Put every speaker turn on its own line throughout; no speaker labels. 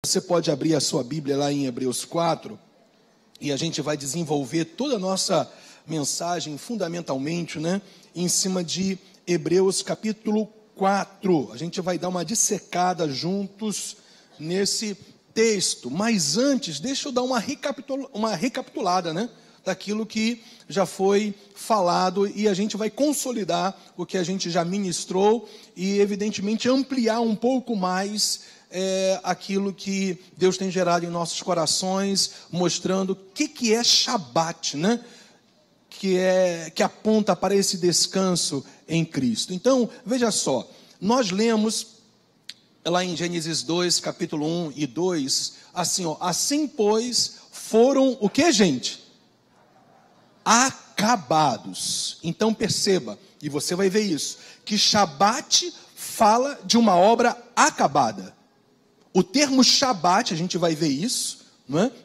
Você pode abrir a sua Bíblia lá em Hebreus 4, e a gente vai desenvolver toda a nossa mensagem, fundamentalmente, em cima de Hebreus capítulo 4. A gente vai dar uma dissecada juntos nesse texto. Mas antes, deixa eu dar uma recapitulada, daquilo que já foi falado, e a gente vai consolidar o que a gente já ministrou e, evidentemente, ampliar um pouco mais aquilo que Deus tem gerado em nossos corações, mostrando o que é Shabat, que aponta para esse descanso em Cristo. Então, veja só, nós lemos lá em Gênesis 2, capítulo 1 e 2, assim pois foram o que, gente? Acabados. Então perceba, e você vai ver isso, que Shabat fala de uma obra acabada. O termo Shabat, a gente vai ver isso,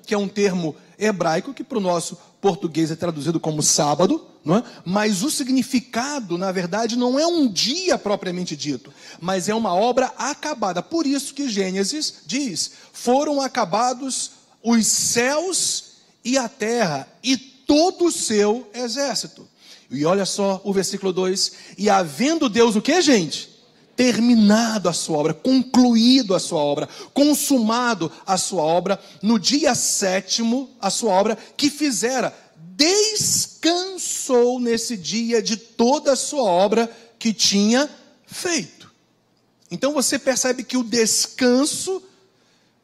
que é um termo hebraico que para o nosso português é traduzido como sábado, mas o significado, na verdade, não é um dia propriamente dito, mas é uma obra acabada. Por isso que Gênesis diz: foram acabados os céus e a terra e todo o seu exército. E olha só o versículo 2: e havendo Deus o que, gente? Terminado a sua obra, concluído a sua obra, consumado a sua obra, no dia 7º, a sua obra que fizera, descansou nesse dia de toda a sua obra que tinha feito. Então você percebe que o descanso,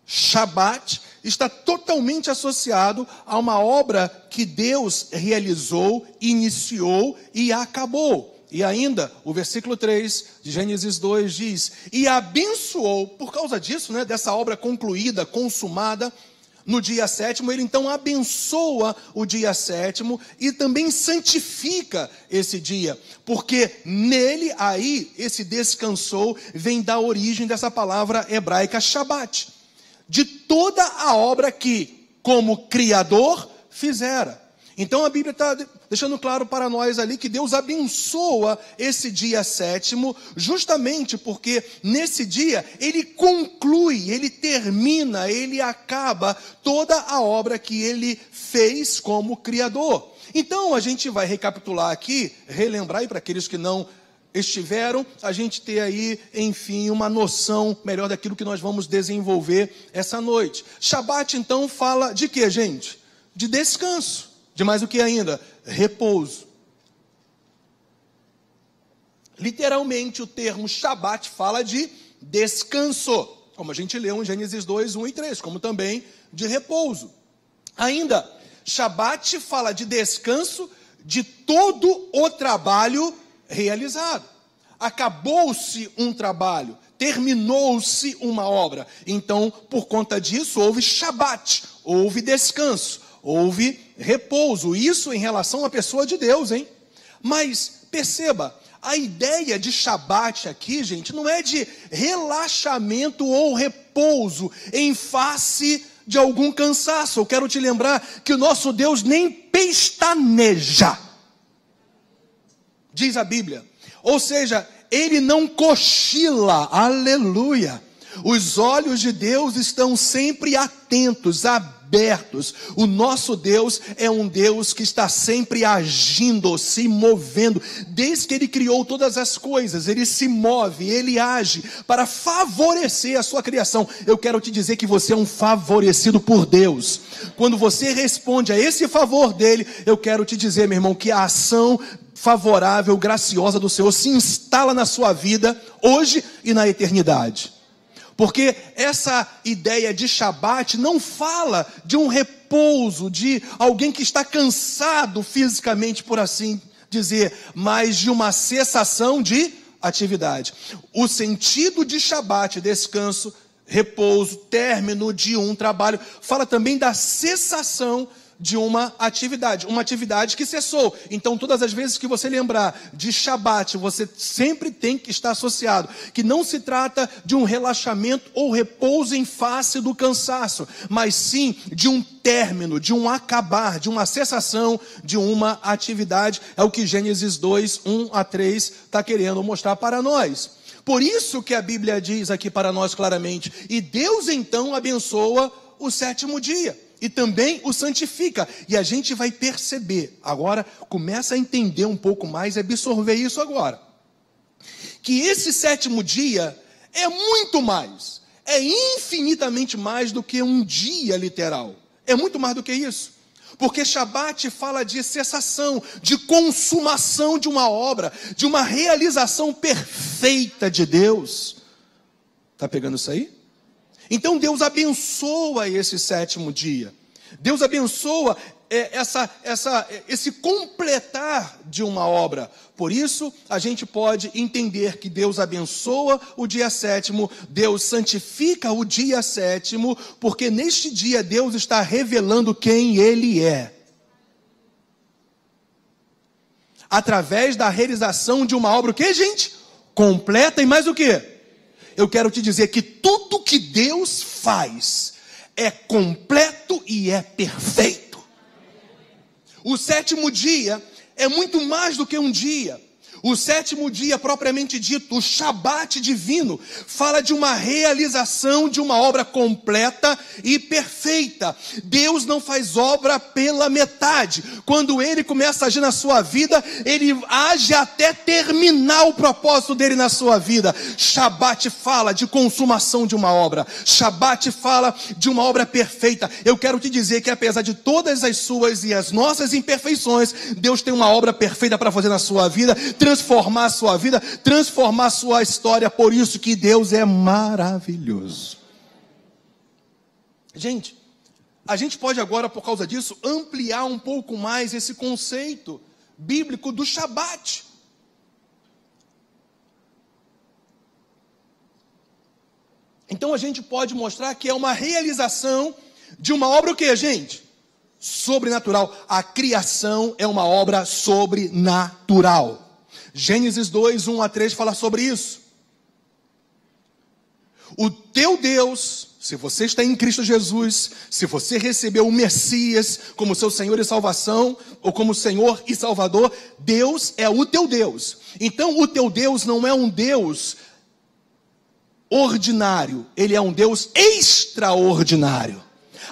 Shabat, está totalmente associado a uma obra que Deus realizou, iniciou e acabou. E ainda, o versículo 3 de Gênesis 2 diz: e abençoou, por causa disso, dessa obra concluída, consumada, no dia 7º, ele então abençoa o dia 7º e também santifica esse dia, porque nele, aí, esse descansou, vem da origem dessa palavra hebraica Shabat, de toda a obra que, como Criador, fizera. Então a Bíblia está deixando claro para nós ali que Deus abençoa esse dia 7º, justamente porque nesse dia Ele conclui, Ele termina, Ele acaba toda a obra que Ele fez como Criador. Então a gente vai recapitular aqui, relembrar, e para aqueles que não estiveram, a gente ter aí, enfim, uma noção melhor daquilo que nós vamos desenvolver essa noite. Shabat então fala de quê, gente? De descanso. De mais o que ainda? Repouso. Literalmente o termo Shabat fala de descanso, como a gente leu em Gênesis 2, 1 e 3, como também de repouso. Ainda, Shabat fala de descanso de todo o trabalho realizado. Acabou-se um trabalho, terminou-se uma obra. Então, por conta disso, houve Shabat, houve descanso, houve repouso. Isso em relação à pessoa de Deus, Mas, perceba, a ideia de Shabat aqui, gente, não é de relaxamento ou repouso em face de algum cansaço. Eu quero te lembrar que o nosso Deus nem pestaneja, diz a Bíblia. Ou seja, Ele não cochila, aleluia. Os olhos de Deus estão sempre atentos, abertos. O nosso Deus é um Deus que está sempre agindo, se movendo. Desde que Ele criou todas as coisas, Ele se move, Ele age para favorecer a sua criação. Eu quero te dizer que você é um favorecido por Deus. Quando você responde a esse favor dEle, eu quero te dizer, meu irmão, que a ação favorável, graciosa do Senhor se instala na sua vida, hoje e na eternidade. Porque essa ideia de Shabat não fala de um repouso, de alguém que está cansado fisicamente, por assim dizer, mas de uma cessação de atividade. O sentido de Shabat, descanso, repouso, término de um trabalho, fala também da cessação de uma atividade que cessou. Então, todas as vezes que você lembrar de Shabat, você sempre tem que estar associado, que não se trata de um relaxamento ou repouso em face do cansaço, mas sim de um término, de um acabar, de uma cessação de uma atividade. É o que Gênesis 2, 1 a 3 está querendo mostrar para nós. Por isso que a Bíblia diz aqui para nós claramente, e Deus então abençoa o sétimo dia, e também o santifica, e a gente vai perceber, agora começa a entender um pouco mais, e absorver isso agora, que esse sétimo dia é muito mais, é infinitamente mais do que um dia literal, é muito mais do que isso, porque Shabat fala de cessação, de consumação de uma obra, de uma realização perfeita de Deus. Está pegando isso aí? Então Deus abençoa esse sétimo dia. Deus abençoa esse completar de uma obra. Por isso, a gente pode entender que Deus abençoa o dia sétimo, Deus santifica o dia sétimo, porque neste dia Deus está revelando quem Ele é. Através da realização de uma obra, o que, gente? Completa e mais o que? Eu quero te dizer que tudo que Deus faz é completo e é perfeito. O sétimo dia é muito mais do que um dia. O sétimo dia, propriamente dito, o Shabat divino, fala de uma realização de uma obra completa e perfeita. Deus não faz obra pela metade. Quando Ele começa a agir na sua vida, Ele age até terminar o propósito dEle na sua vida. Shabat fala de consumação de uma obra. Shabat fala de uma obra perfeita. Eu quero te dizer que apesar de todas as suas e as nossas imperfeições, Deus tem uma obra perfeita para fazer na sua vida, transformar a sua vida, transformar a sua história. Por isso que Deus é maravilhoso. Gente, a gente pode agora, por causa disso, ampliar um pouco mais esse conceito bíblico do Shabat. Então a gente pode mostrar que é uma realização de uma obra o quê, gente? Sobrenatural. A criação é uma obra sobrenatural. Gênesis 2, 1 a 3 fala sobre isso. O teu Deus, se você está em Cristo Jesus, se você recebeu o Messias como seu Senhor e salvação, ou como Senhor e Salvador, Deus é o teu Deus. Então o teu Deus não é um Deus ordinário, Ele é um Deus extraordinário.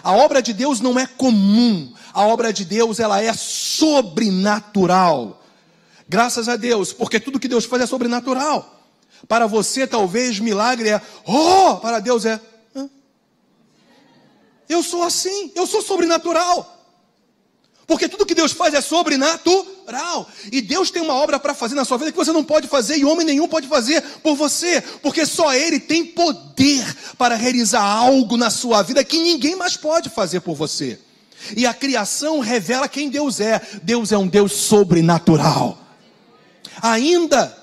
A obra de Deus não é comum, a obra de Deus ela é sobrenatural. Graças a Deus, porque tudo que Deus faz é sobrenatural. Para você, talvez, milagre é, para Deus é, eu sou assim, eu sou sobrenatural. Porque tudo que Deus faz é sobrenatural. E Deus tem uma obra para fazer na sua vida que você não pode fazer, e homem nenhum pode fazer por você. Porque só Ele tem poder para realizar algo na sua vida que ninguém mais pode fazer por você. E a criação revela quem Deus é. Deus é um Deus sobrenatural. Ainda,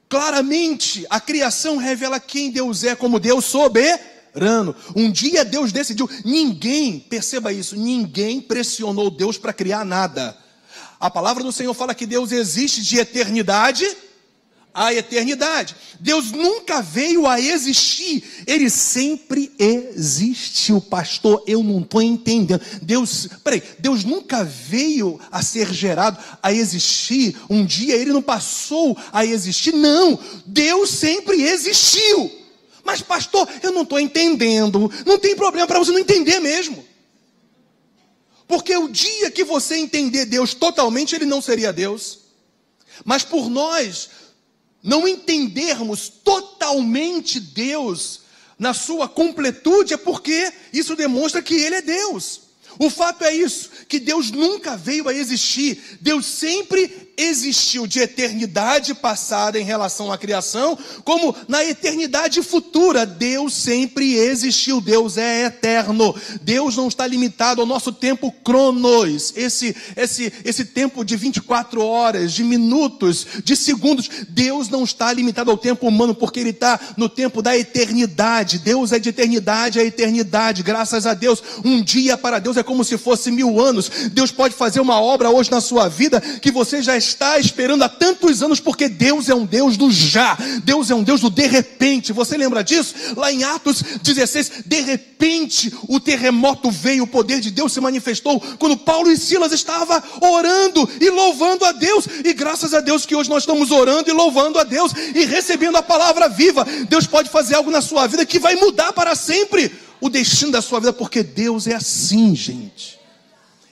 claramente, a criação revela quem Deus é como Deus soberano. Um dia Deus decidiu, ninguém, perceba isso, ninguém pressionou Deus para criar nada. A palavra do Senhor fala que Deus existe de eternidade a eternidade. Deus nunca veio a existir, Ele sempre existiu. Pastor, eu não estou entendendo. Deus nunca veio a ser gerado, a existir. Um dia Ele não passou a existir. Não, Deus sempre existiu. Mas pastor, eu não estou entendendo. Não tem problema para você não entender mesmo. Porque o dia que você entender Deus totalmente, Ele não seria Deus. Mas por nós não entendermos totalmente Deus na sua completude, é porque isso demonstra que Ele é Deus. O fato é isso, que Deus nunca veio a existir. Deus sempre existiu de eternidade passada em relação à criação, como na eternidade futura. Deus sempre existiu, Deus é eterno. Deus não está limitado ao nosso tempo cronos, esse tempo de 24 horas, de minutos, de segundos. Deus não está limitado ao tempo humano, porque Ele está no tempo da eternidade. Deus é de eternidade a eternidade, graças a Deus. Um dia para Deus é é como se fosse 1000 anos. Deus pode fazer uma obra hoje na sua vida que você já está esperando há tantos anos, porque Deus é um Deus do já. Deus é um Deus do de repente. Você lembra disso? Lá em Atos 16, de repente o terremoto veio, o poder de Deus se manifestou quando Paulo e Silas estavam orando e louvando a Deus. E graças a Deus que hoje nós estamos orando e louvando a Deus e recebendo a palavra viva. Deus pode fazer algo na sua vida que vai mudar para sempre o destino da sua vida, porque Deus é assim, gente.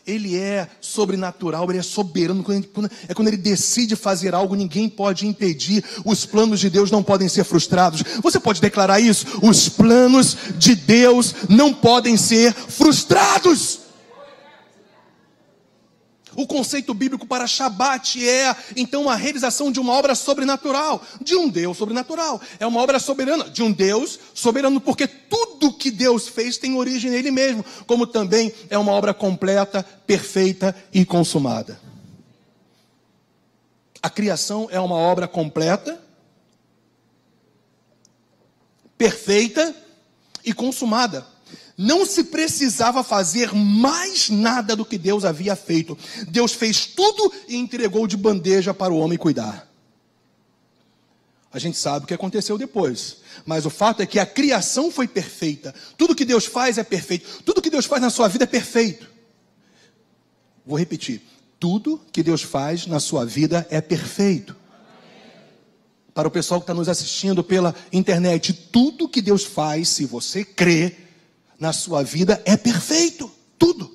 Ele é sobrenatural, Ele é soberano. Quando Ele decide fazer algo, ninguém pode impedir. Os planos de Deus não podem ser frustrados. Você pode declarar isso? Os planos de Deus não podem ser frustrados. O conceito bíblico para Shabat é, então, a realização de uma obra sobrenatural, de um Deus sobrenatural. É uma obra soberana, de um Deus soberano, porque tudo que Deus fez tem origem nele mesmo, como também é uma obra completa, perfeita e consumada. A criação é uma obra completa, perfeita e consumada. Não se precisava fazer mais nada do que Deus havia feito. Deus fez tudo e entregou de bandeja para o homem cuidar. A gente sabe o que aconteceu depois. Mas o fato é que a criação foi perfeita. Tudo que Deus faz é perfeito. Tudo que Deus faz na sua vida é perfeito. Vou repetir. Tudo que Deus faz na sua vida é perfeito. Para o pessoal que está nos assistindo pela internet, tudo que Deus faz, se você crê, na sua vida é perfeito, tudo.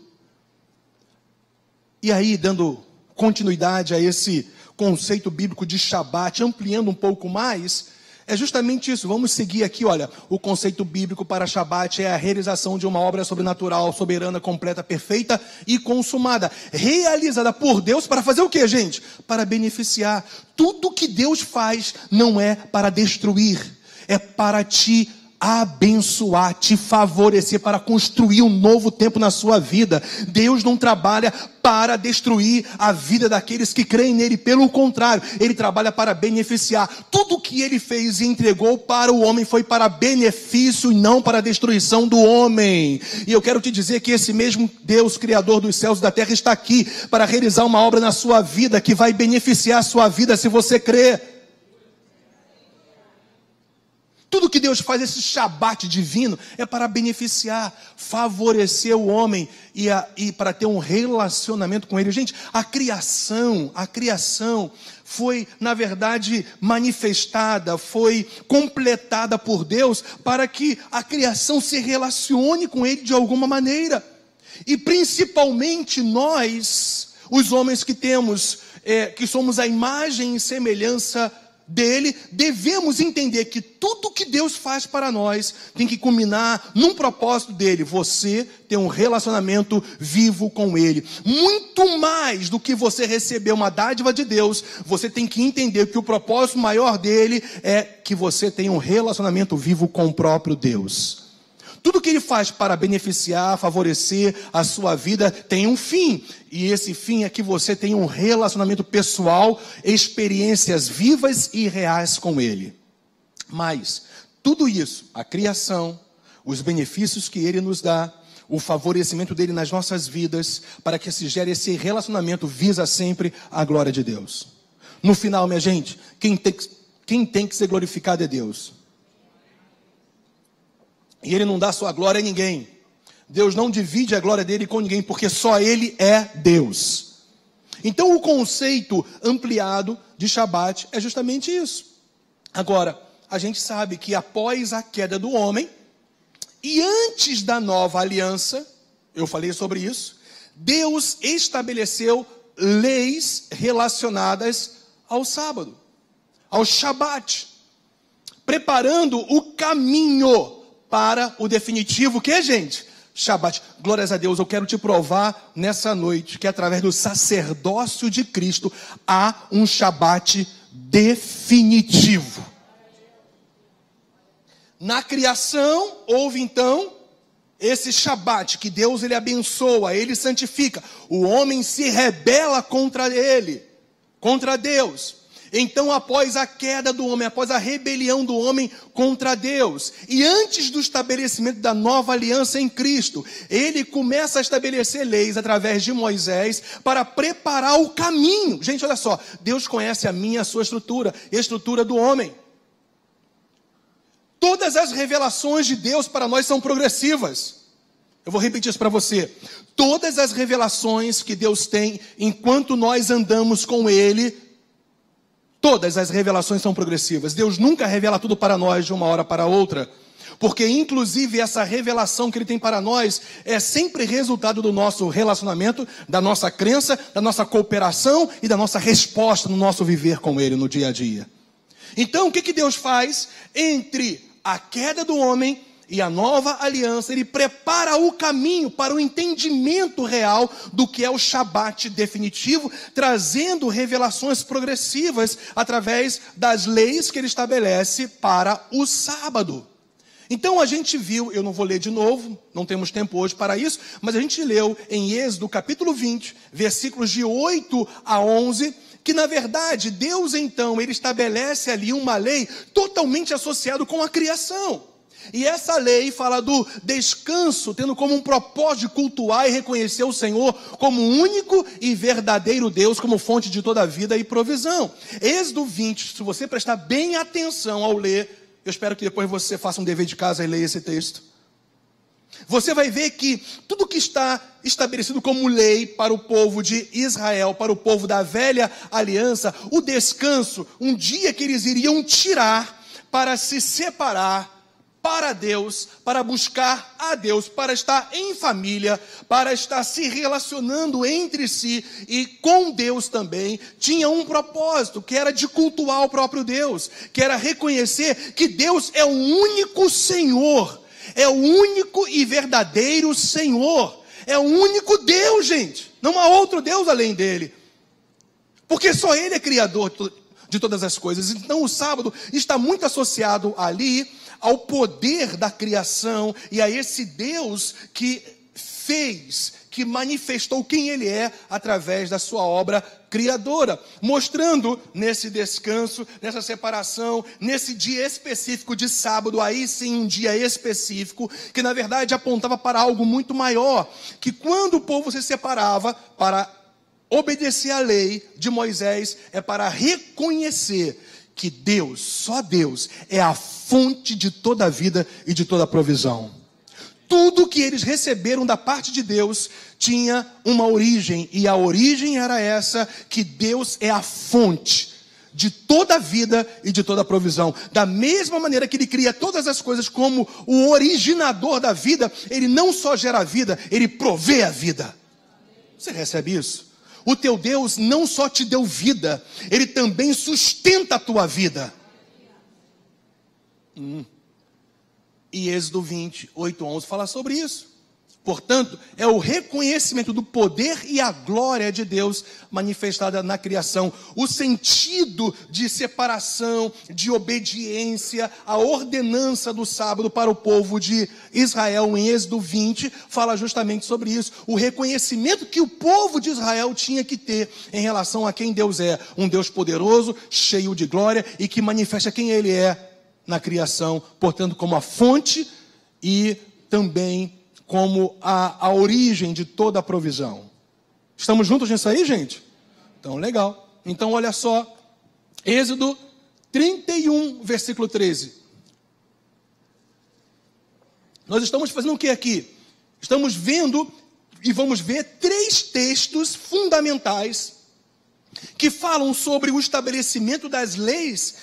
E aí, dando continuidade a esse conceito bíblico de Shabat, ampliando um pouco mais, é justamente isso. Vamos seguir aqui, olha, o conceito bíblico para Shabat é a realização de uma obra sobrenatural, soberana, completa, perfeita e consumada, realizada por Deus para fazer o quê, gente? Para beneficiar. Tudo que Deus faz não é para destruir, é para te abençoar, te favorecer, para construir um novo tempo na sua vida. Deus não trabalha para destruir a vida daqueles que creem nele, pelo contrário, Ele trabalha para beneficiar. Tudo que Ele fez e entregou para o homem foi para benefício e não para a destruição do homem. E eu quero te dizer que esse mesmo Deus, Criador dos céus e da terra, está aqui para realizar uma obra na sua vida, que vai beneficiar a sua vida se você crer. Tudo que Deus faz, esse Shabat divino, é para beneficiar, favorecer o homem e para ter um relacionamento com Ele. Gente, a criação foi, na verdade, manifestada, foi completada por Deus para que a criação se relacione com Ele de alguma maneira. E principalmente nós, os homens que temos, que somos a imagem e semelhança dele, devemos entender que tudo que Deus faz para nós tem que culminar num propósito dele. Você tem um relacionamento vivo com ele. Muito mais do que você receber uma dádiva de Deus, você tem que entender que o propósito maior dele é que você tenha um relacionamento vivo com o próprio Deus. Tudo que Ele faz para beneficiar, favorecer a sua vida tem um fim. E esse fim é que você tenha um relacionamento pessoal, experiências vivas e reais com Ele. Mas tudo isso, a criação, os benefícios que Ele nos dá, o favorecimento dEle nas nossas vidas, para que se gere esse relacionamento, visa sempre a glória de Deus. No final, minha gente, quem tem que ser glorificado é Deus. E Ele não dá sua glória a ninguém. Deus não divide a glória dele com ninguém, porque só Ele é Deus. Então o conceito ampliado de Shabat é justamente isso. Agora, a gente sabe que após a queda do homem, e antes da nova aliança, eu falei sobre isso, Deus estabeleceu leis relacionadas ao sábado, ao Shabat, preparando o caminho para o definitivo, que, gente? Shabat. Glórias a Deus, eu quero te provar nessa noite que através do sacerdócio de Cristo há um Shabat definitivo. Na criação houve então esse Shabat que Deus ele abençoa, ele santifica. O homem se rebela contra ele, contra Deus. Então, após a queda do homem, após a rebelião do homem contra Deus, e antes do estabelecimento da nova aliança em Cristo, ele começa a estabelecer leis através de Moisés para preparar o caminho. Gente, olha só, Deus conhece a minha, a sua estrutura, e a estrutura do homem. Todas as revelações de Deus para nós são progressivas. Eu vou repetir isso para você. Todas as revelações que Deus tem enquanto nós andamos com Ele, todas as revelações são progressivas. Deus nunca revela tudo para nós de uma hora para outra. Porque inclusive essa revelação que Ele tem para nós é sempre resultado do nosso relacionamento, da nossa crença, da nossa cooperação e da nossa resposta no nosso viver com Ele no dia a dia. Então o que Deus faz entre a queda do homem e a nova aliança? Ele prepara o caminho para o entendimento real do que é o Shabat definitivo, trazendo revelações progressivas através das leis que ele estabelece para o sábado. Então a gente viu, eu não vou ler de novo, não temos tempo hoje para isso, mas a gente leu em Êxodo capítulo 20, versículos de 8 a 11, que na verdade Deus então, ele estabelece ali uma lei totalmente associada com a criação. E essa lei fala do descanso, tendo como um propósito de cultuar e reconhecer o Senhor como único e verdadeiro Deus, como fonte de toda a vida e provisão. Êxodo 20, se você prestar bem atenção ao ler, eu espero que depois você faça um dever de casa e leia esse texto. Você vai ver que tudo que está estabelecido como lei para o povo de Israel, para o povo da velha aliança, o descanso, um dia que eles iriam tirar para se separar para Deus, para buscar a Deus, para estar em família, para estar se relacionando entre si e com Deus também, tinha um propósito, que era de cultuar o próprio Deus, que era reconhecer que Deus é o único Senhor, é o único e verdadeiro Senhor, é o único Deus, gente, não há outro Deus além dele, porque só Ele é criador de todas as coisas. Então o sábado está muito associado ali ao poder da criação e a esse Deus que fez, que manifestou quem Ele é através da sua obra criadora, mostrando nesse descanso, nessa separação, nesse dia específico de sábado, aí sim um dia específico, que na verdade apontava para algo muito maior, que quando o povo se separava para obedecer à lei de Moisés, é para reconhecer que Deus, só Deus, é a fonte de toda a vida e de toda a provisão. Tudo que eles receberam da parte de Deus tinha uma origem, e a origem era essa, que Deus é a fonte de toda a vida e de toda a provisão. Da mesma maneira que Ele cria todas as coisas como o originador da vida, Ele não só gera a vida, Ele provê a vida. Você recebe isso? O teu Deus não só te deu vida, Ele também sustenta a tua vida. E Êxodo 20, 8, 11 fala sobre isso. Portanto, é o reconhecimento do poder e a glória de Deus manifestada na criação. O sentido de separação, de obediência, a ordenança do sábado para o povo de Israel em Êxodo 20 fala justamente sobre isso. O reconhecimento que o povo de Israel tinha que ter em relação a quem Deus é. Um Deus poderoso, cheio de glória e que manifesta quem Ele é na criação. Portanto, como a fonte e também como a origem de toda a provisão. Estamos juntos nisso aí, gente? Então, legal. Então, olha só. Êxodo 31, versículo 13. Nós estamos fazendo o que aqui? Estamos vendo e vamos ver 3 textos fundamentais que falam sobre o estabelecimento das leis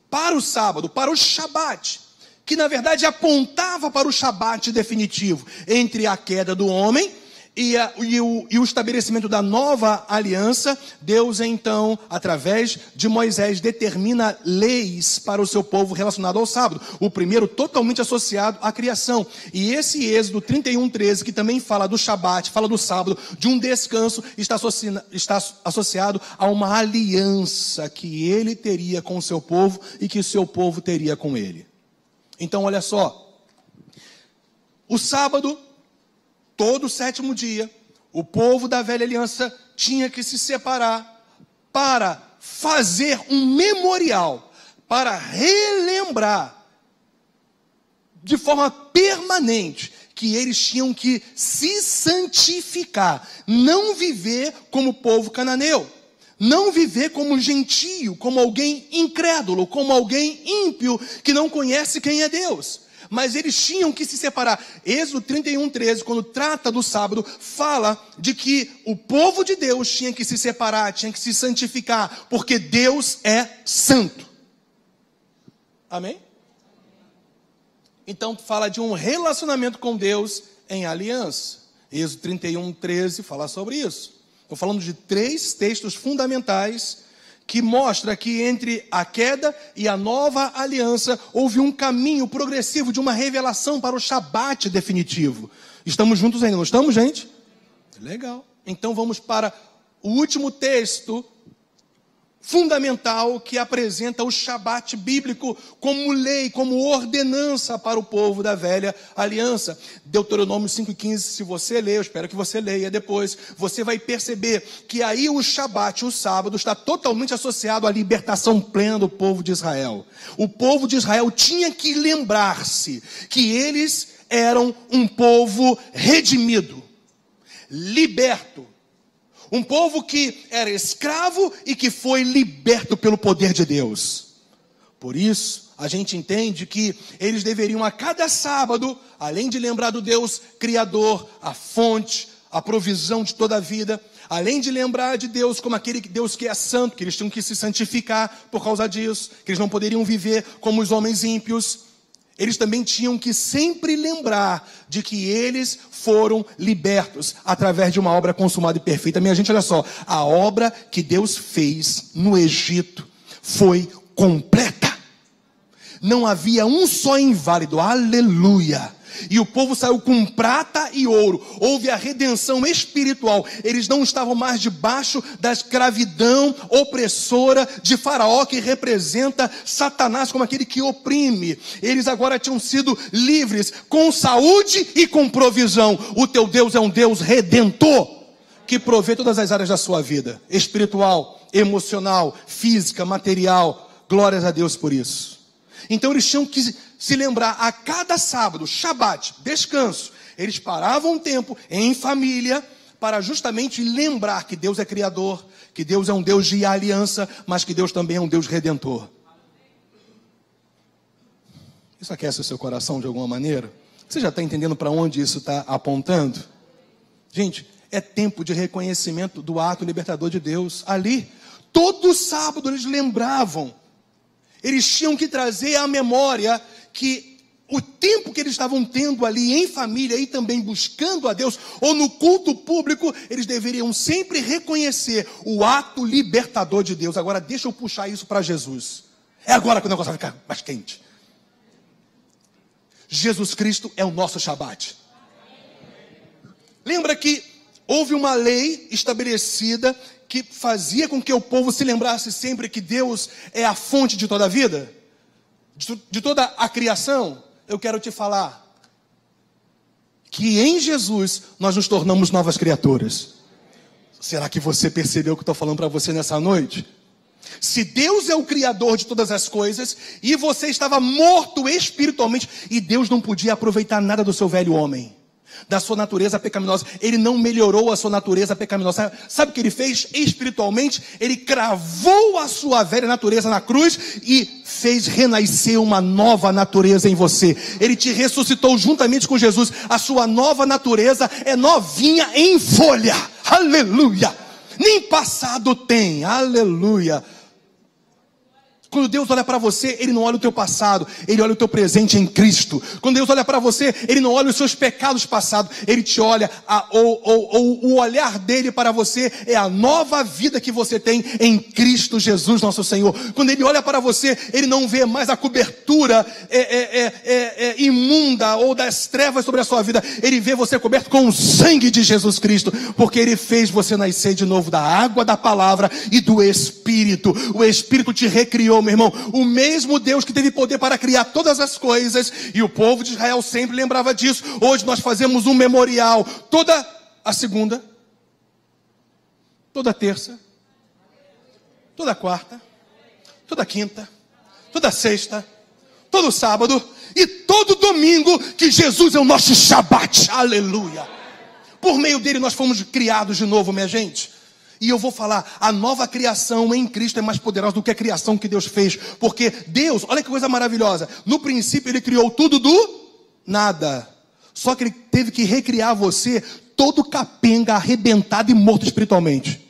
para o sábado, para o Shabat, que na verdade apontava para o Shabat definitivo, entre a queda do homem e o estabelecimento da nova aliança. Deus então, através de Moisés, determina leis para o seu povo relacionado ao sábado. O primeiro totalmente associado à criação. E esse Êxodo 31, 13, que também fala do Shabat, fala do sábado, de um descanso, está associado a uma aliança que ele teria com o seu povo e que o seu povo teria com ele. Então, olha só, o sábado, todo o 7º dia, o povo da velha aliança tinha que se separar para fazer um memorial, para relembrar de forma permanente que eles tinham que se santificar, não viver como o povo cananeu, não viver como gentio, como alguém incrédulo, como alguém ímpio que não conhece quem é Deus. Mas eles tinham que se separar. Êxodo 31:13, quando trata do sábado, fala de que o povo de Deus tinha que se separar, tinha que se santificar, porque Deus é santo. Amém? Então fala de um relacionamento com Deus em aliança. Êxodo 31:13 fala sobre isso. Estou falando de 3 textos fundamentais que mostra que entre a queda e a nova aliança houve um caminho progressivo de uma revelação para o Shabat definitivo. Estamos juntos ainda, não estamos, gente? Legal. Então vamos para o último texto fundamental que apresenta o Shabat bíblico como lei, como ordenança para o povo da velha aliança. Deuteronômio 5:15, se você ler, eu espero que você leia depois, você vai perceber que aí o Shabat, o sábado, está totalmente associado à libertação plena do povo de Israel. O povo de Israel tinha que lembrar-se que eles eram um povo redimido, liberto. Um povo que era escravo e que foi liberto pelo poder de Deus. Por isso, a gente entende que eles deveriam a cada sábado, além de lembrar do Deus Criador, a fonte, a provisão de toda a vida, além de lembrar de Deus como aquele Deus que é santo, que eles tinham que se santificar por causa disso, que eles não poderiam viver como os homens ímpios, eles também tinham que sempre lembrar de que eles foram libertos através de uma obra consumada e perfeita. Minha gente, olha só, a obra que Deus fez no Egito foi completa. Não havia um só inválido, aleluia. E o povo saiu com prata e ouro. Houve a redenção espiritual. Eles não estavam mais debaixo da escravidão opressora de Faraó, que representa Satanás como aquele que oprime. Eles agora tinham sido livres, com saúde e com provisão. O teu Deus é um Deus redentor, que provê todas as áreas da sua vida: espiritual, emocional, física, material. Glórias a Deus por isso. Então eles tinham que se lembrar a cada sábado, Shabat, descanso. Eles paravam um tempo em família para justamente lembrar que Deus é criador, que Deus é um Deus de aliança, mas que Deus também é um Deus redentor. Isso aquece o seu coração de alguma maneira? Você já está entendendo para onde isso está apontando? Gente, é tempo de reconhecimento do ato libertador de Deus. Ali, todo sábado eles lembravam. Eles tinham que trazer à memória que o tempo que eles estavam tendo ali em família e também buscando a Deus, ou no culto público, eles deveriam sempre reconhecer o ato libertador de Deus. Agora deixa eu puxar isso para Jesus. É agora que o negócio vai ficar mais quente. Jesus Cristo é o nosso Shabat. Lembra que houve uma lei estabelecida que fazia com que o povo se lembrasse sempre que Deus é a fonte de toda a vida, de toda a criação? Eu quero te falar que em Jesus nós nos tornamos novas criaturas. Será que você percebeu o que eu estou falando para você nessa noite? Se Deus é o criador de todas as coisas e você estava morto espiritualmente, e Deus não podia aproveitar nada do seu velho homem, da sua natureza pecaminosa, ele não melhorou a sua natureza pecaminosa. Sabe o que ele fez espiritualmente? Ele cravou a sua velha natureza na cruz e fez renascer uma nova natureza em você. Ele te ressuscitou juntamente com Jesus. A sua nova natureza é novinha em folha. Aleluia! Nem passado tem. Aleluia! Quando Deus olha para você, Ele não olha o teu passado, Ele olha o teu presente em Cristo. Quando Deus olha para você, Ele não olha os seus pecados passados, Ele te olha, o olhar dEle para você é a nova vida que você tem em Cristo Jesus, nosso Senhor. Quando Ele olha para você, Ele não vê mais a cobertura imunda ou das trevas sobre a sua vida. Ele vê você coberto com o sangue de Jesus Cristo, porque Ele fez você nascer de novo da água, da palavra e do Espírito. O Espírito te recriou, meu irmão. O mesmo Deus que teve poder para criar todas as coisas, e o povo de Israel sempre lembrava disso. Hoje nós fazemos um memorial toda a segunda, toda a terça toda quarta, toda quinta, toda sexta, todo sábado e todo domingo, que Jesus é o nosso Shabat. Aleluia. Por meio dele nós fomos criados de novo, minha gente. E eu vou falar, a nova criação em Cristo é mais poderosa do que a criação que Deus fez. Porque Deus, olha que coisa maravilhosa, no princípio ele criou tudo do nada. Só que ele teve que recriar você todo capenga, arrebentado e morto espiritualmente.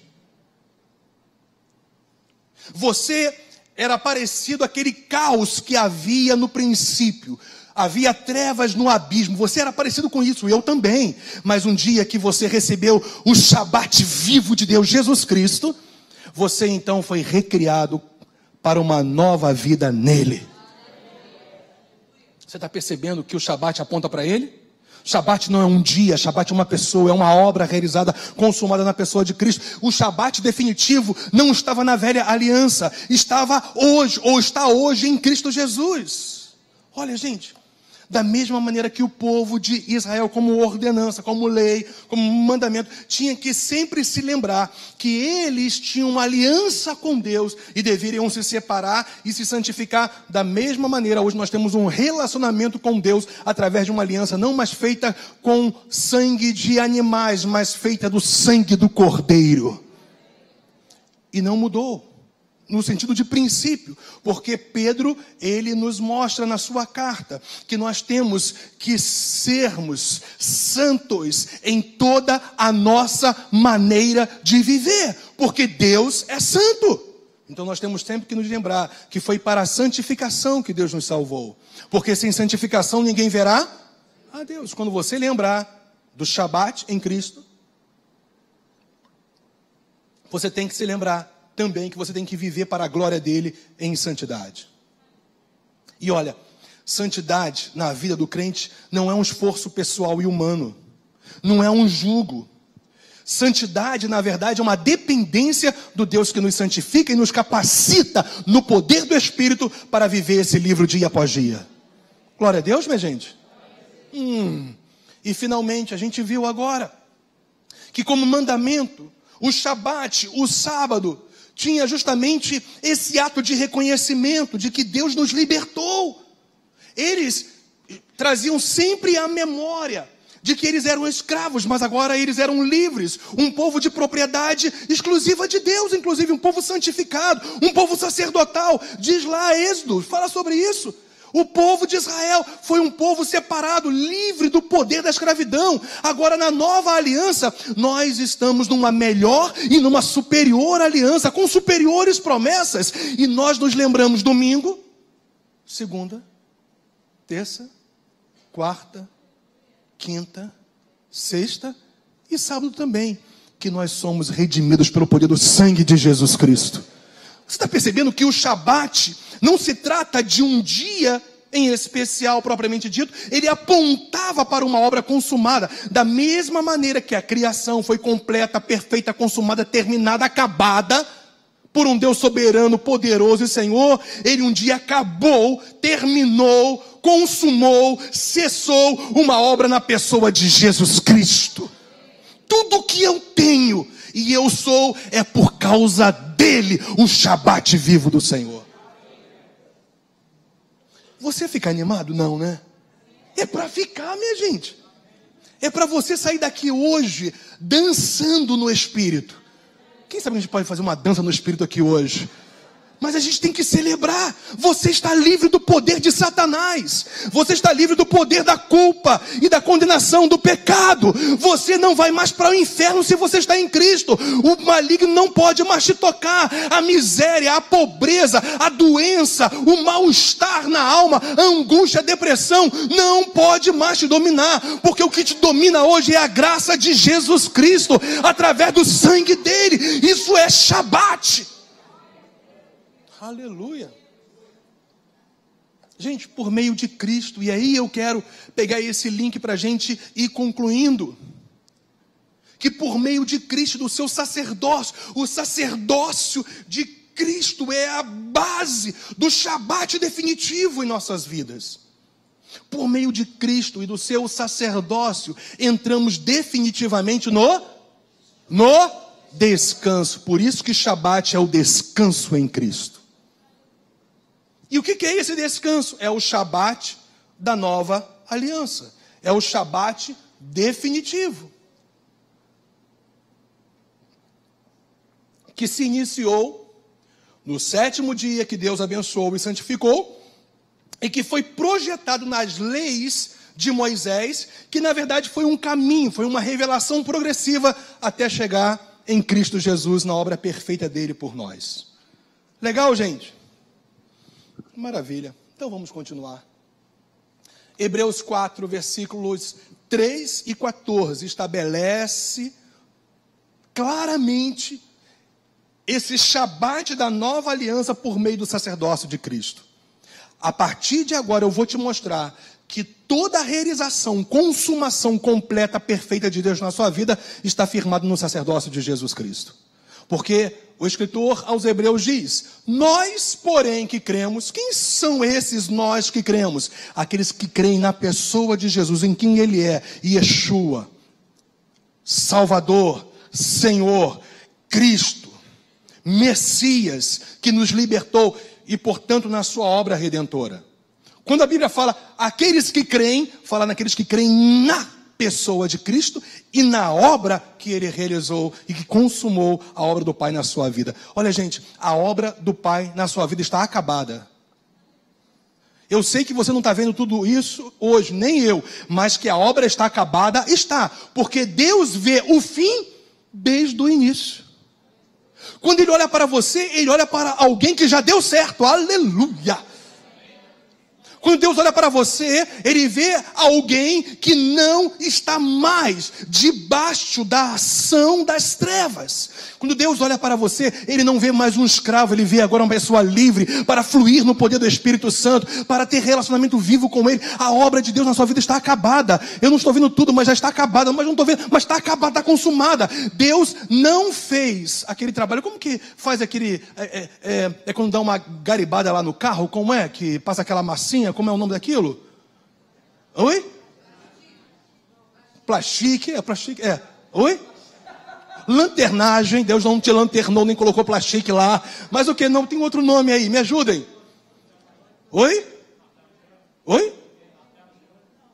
Você era parecido àquele caos que havia no princípio. Havia trevas no abismo. Você era parecido com isso, eu também. Mas um dia que você recebeu o Shabat vivo de Deus, Jesus Cristo, você então foi recriado para uma nova vida nele. Você está percebendo que o Shabat aponta para ele? Shabat não é um dia, Shabat é uma pessoa, é uma obra realizada, consumada na pessoa de Cristo. O Shabat definitivo não estava na velha aliança, estava hoje, ou está hoje em Cristo Jesus. Olha, gente, da mesma maneira que o povo de Israel, como ordenança, como lei, como mandamento, tinha que sempre se lembrar que eles tinham uma aliança com Deus e deveriam se separar e se santificar. Da mesma maneira, hoje nós temos um relacionamento com Deus através de uma aliança não mais feita com sangue de animais, mas feita do sangue do Cordeiro. E não mudou. No sentido de princípio, porque Pedro, ele nos mostra na sua carta que nós temos que sermos santos em toda a nossa maneira de viver, porque Deus é santo. Então nós temos sempre que nos lembrar que foi para a santificação que Deus nos salvou, porque sem santificação ninguém verá a Deus. Quando você lembrar do Shabat em Cristo, você tem que se lembrar também que você tem que viver para a glória dele em santidade. E olha, santidade na vida do crente não é um esforço pessoal e humano, não é um jugo. Santidade, na verdade, é uma dependência do Deus que nos santifica e nos capacita no poder do Espírito para viver esse livro dia após dia. Glória a Deus, minha gente. E finalmente a gente viu agora que como mandamento, o Shabat, o sábado, tinha justamente esse ato de reconhecimento de que Deus nos libertou. Eles traziam sempre a memória de que eles eram escravos, mas agora eles eram livres, um povo de propriedade exclusiva de Deus, inclusive um povo santificado, um povo sacerdotal. Diz lá Êxodo, fala sobre isso. O povo de Israel foi um povo separado, livre do poder da escravidão. Agora, na nova aliança, nós estamos numa melhor e numa superior aliança, com superiores promessas. E nós nos lembramos domingo, segunda, terça, quarta, quinta, sexta e sábado também, que nós somos redimidos pelo poder do sangue de Jesus Cristo. Você está percebendo que o Shabat não se trata de um dia em especial propriamente dito, ele apontava para uma obra consumada, da mesma maneira que a criação foi completa, perfeita, consumada, terminada, acabada, por um Deus soberano, poderoso e Senhor. Ele um dia acabou, terminou, consumou, cessou uma obra na pessoa de Jesus Cristo. Tudo que eu tenho e eu sou é por causa dele, o Shabat vivo do Senhor. Você fica animado? Não, né? É para ficar, minha gente. É para você sair daqui hoje dançando no Espírito. Quem sabe a gente pode fazer uma dança no Espírito aqui hoje? Mas a gente tem que celebrar. Você está livre do poder de Satanás. Você está livre do poder da culpa e da condenação do pecado. Você não vai mais para o inferno se você está em Cristo. O maligno não pode mais te tocar. A miséria, a pobreza, a doença, o mal-estar na alma, a angústia, a depressão não pode mais te dominar. Porque o que te domina hoje é a graça de Jesus Cristo, através do sangue dele. Isso é Shabat. Aleluia. Gente, por meio de Cristo, e aí eu quero pegar esse link para a gente ir concluindo, que por meio de Cristo, do seu sacerdócio, o sacerdócio de Cristo é a base do Shabat definitivo em nossas vidas. Por meio de Cristo e do seu sacerdócio, entramos definitivamente no descanso. Por isso que Shabat é o descanso em Cristo. E o que é esse descanso? É o Shabat da nova aliança. É o Shabat definitivo. Que se iniciou no 7º dia que Deus abençoou e santificou, e que foi projetado nas leis de Moisés, que na verdade foi um caminho, foi uma revelação progressiva até chegar em Cristo Jesus, na obra perfeita dele por nós. Legal, gente? Maravilha. Então vamos continuar. Hebreus 4, versículos 3 e 14, estabelece claramente esse Shabat da nova aliança por meio do sacerdócio de Cristo. A partir de agora eu vou te mostrar que toda a realização, consumação completa, perfeita de Deus na sua vida está firmado no sacerdócio de Jesus Cristo. Porque o escritor aos Hebreus diz: nós, porém, que cremos, quem são esses nós que cremos? Aqueles que creem na pessoa de Jesus, em quem Ele é, Yeshua, Salvador, Senhor, Cristo, Messias, que nos libertou e, portanto, na sua obra redentora. Quando a Bíblia fala aqueles que creem, fala naqueles que creem na pessoa de Cristo e na obra que Ele realizou e que consumou a obra do Pai na sua vida. Olha, gente, a obra do Pai na sua vida está acabada. Eu sei que você não está vendo tudo isso hoje, nem eu, mas que a obra está acabada, está, porque Deus vê o fim desde o início. Quando Ele olha para você, Ele olha para alguém que já deu certo, aleluia. Quando Deus olha para você, Ele vê alguém que não está mais debaixo da ação das trevas. Quando Deus olha para você, Ele não vê mais um escravo, Ele vê agora uma pessoa livre para fluir no poder do Espírito Santo, para ter relacionamento vivo com Ele. A obra de Deus na sua vida está acabada. Eu não estou vendo tudo, mas já está acabada. Mas não estou vendo, mas está acabada, está consumada. Deus não fez aquele trabalho. Como que faz aquele... É quando dá uma garibada lá no carro, como é? Que passa aquela massinha, como é o nome daquilo? Oi? Plastique, Oi? Lanternagem. Deus não te lanternou, nem colocou plastique lá. Mas o que? Não tem outro nome aí, me ajudem. Oi?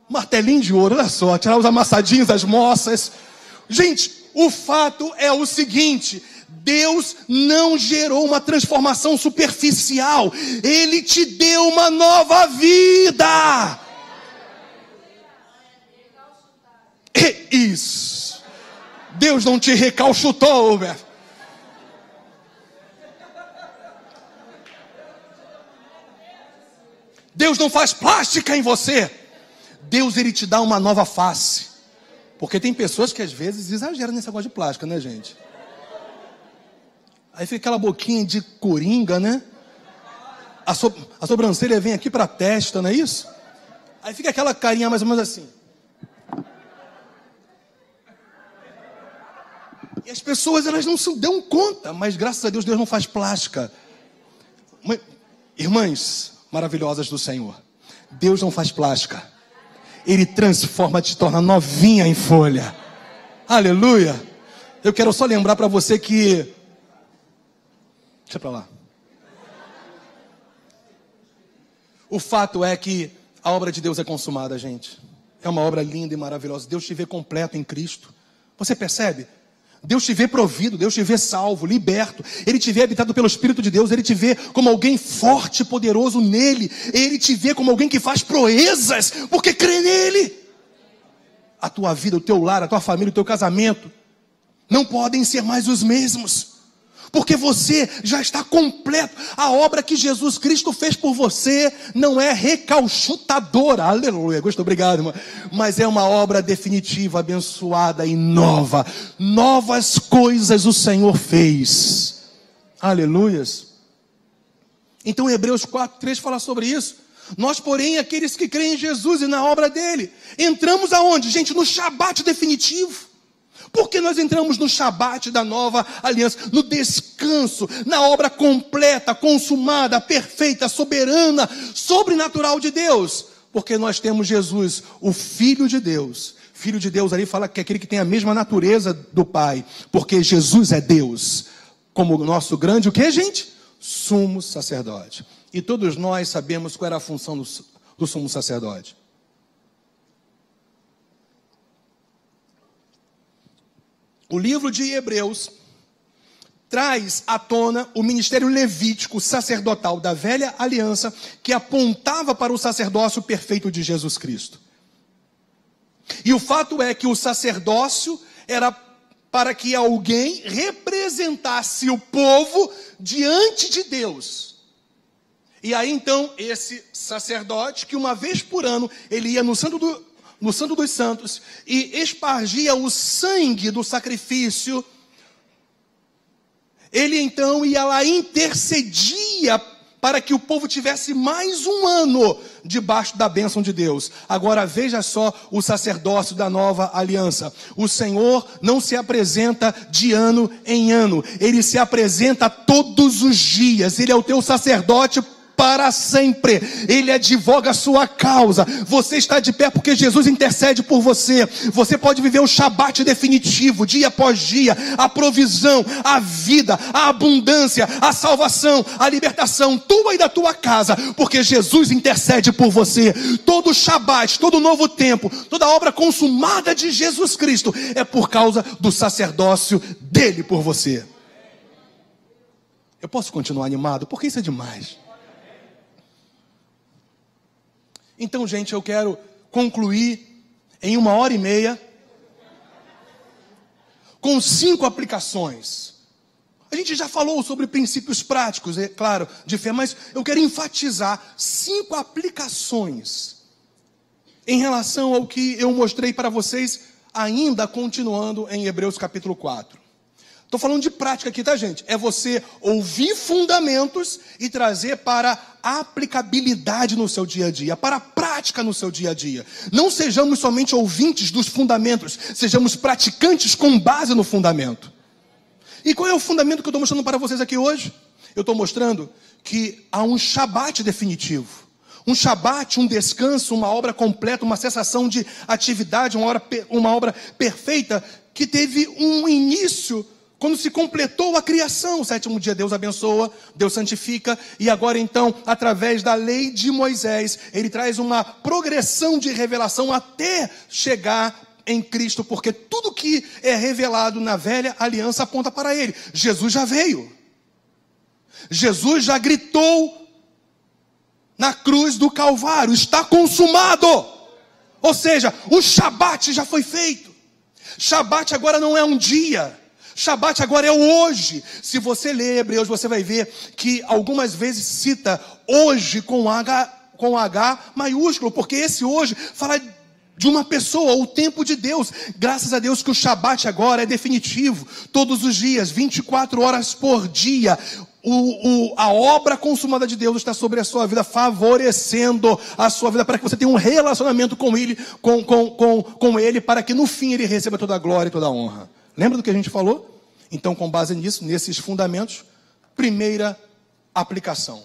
Martelinho de ouro, olha só, tirar os amassadinhos, as moças. Gente, o fato é o seguinte: Deus não gerou uma transformação superficial. Ele te deu uma nova vida. É isso. Deus não te recalchutou, velho. Deus não faz plástica em você. Deus, Ele te dá uma nova face. Porque tem pessoas que às vezes exageram nesse negócio de plástica, né, gente? Aí fica aquela boquinha de coringa, né? A sobrancelha vem aqui para a testa, não é isso? Aí fica aquela carinha mais ou menos assim. E as pessoas, elas não se dão conta, mas graças a Deus, Deus não faz plástica. Irmãs maravilhosas do Senhor, Deus não faz plástica. Ele transforma, te torna novinha em folha. Aleluia. Eu quero só lembrar para você que... Deixa para lá. O fato é que a obra de Deus é consumada, gente. É uma obra linda e maravilhosa. Deus te vê completo em Cristo. Você percebe? Deus te vê provido, Deus te vê salvo, liberto. Ele te vê habitado pelo Espírito de Deus. Ele te vê como alguém forte e poderoso nele. Ele te vê como alguém que faz proezas, porque crê nele. A tua vida, o teu lar, a tua família, o teu casamento não podem ser mais os mesmos, porque você já está completo. A obra que Jesus Cristo fez por você não é recalchutadora, aleluia, gostou, obrigado, irmão. Mas é uma obra definitiva, abençoada e nova. Novas coisas o Senhor fez, aleluias. Então Hebreus 4:3 fala sobre isso. Nós, porém, aqueles que creem em Jesus e na obra dele, entramos aonde, gente? No Shabat definitivo. Por que nós entramos no Shabat da nova aliança? No descanso, na obra completa, consumada, perfeita, soberana, sobrenatural de Deus. Porque nós temos Jesus, o Filho de Deus, Filho de Deus ali fala que é aquele que tem a mesma natureza do Pai, porque Jesus é Deus, como o nosso grande, o que, gente? Sumo sacerdote. E todos nós sabemos qual era a função do sumo sacerdote. O livro de Hebreus traz à tona o ministério levítico sacerdotal da velha aliança, que apontava para o sacerdócio perfeito de Jesus Cristo. E o fato é que o sacerdócio era para que alguém representasse o povo diante de Deus. E aí então esse sacerdote, que uma vez por ano ele ia no Santo dos Santos e espargia o sangue do sacrifício, ele então ia lá e intercedia para que o povo tivesse mais um ano debaixo da bênção de Deus. Agora veja só o sacerdócio da nova aliança. O Senhor não se apresenta de ano em ano, Ele se apresenta todos os dias. Ele é o teu sacerdote para sempre. Ele advoga a sua causa. Você está de pé porque Jesus intercede por você. Você pode viver o Shabat definitivo, dia após dia, a provisão, a vida, a abundância, a salvação, a libertação, tua e da tua casa, porque Jesus intercede por você. Todo o Shabat, todo o novo tempo, toda a obra consumada de Jesus Cristo é por causa do sacerdócio dele por você. Eu posso continuar animado? Porque isso é demais. Então, gente, eu quero concluir em 1h30 com 5 aplicações. A gente já falou sobre princípios práticos, é claro, de fé, mas eu quero enfatizar 5 aplicações em relação ao que eu mostrei para vocês, ainda continuando em Hebreus capítulo 4. Estou falando de prática aqui, tá, gente? É você ouvir fundamentos e trazer para a aplicabilidade no seu dia a dia, para a prática no seu dia a dia. Não sejamos somente ouvintes dos fundamentos, sejamos praticantes com base no fundamento. E qual é o fundamento que eu estou mostrando para vocês aqui hoje? Eu estou mostrando que há um Shabat definitivo. Um Shabat, um descanso, uma obra completa, uma cessação de atividade, uma obra perfeita que teve um início quando se completou a criação. O 7º dia Deus abençoa, Deus santifica, e agora então, através da lei de Moisés, ele traz uma progressão de revelação até chegar em Cristo, porque tudo que é revelado na velha aliança aponta para ele. Jesus já veio. Jesus já gritou na cruz do Calvário: está consumado. Ou seja, o Shabat já foi feito. Shabat agora não é um dia. Shabat agora é o hoje. Se você ler Hebreus, você vai ver que algumas vezes cita hoje com H maiúsculo, porque esse hoje fala de uma pessoa, o tempo de Deus. Graças a Deus que o Shabat agora é definitivo. Todos os dias, 24 horas por dia, a obra consumada de Deus está sobre a sua vida, favorecendo a sua vida, para que você tenha um relacionamento com Ele, com Ele, para que no fim Ele receba toda a glória e toda a honra. Lembra do que a gente falou? Então, com base nisso, nesses fundamentos, primeira aplicação.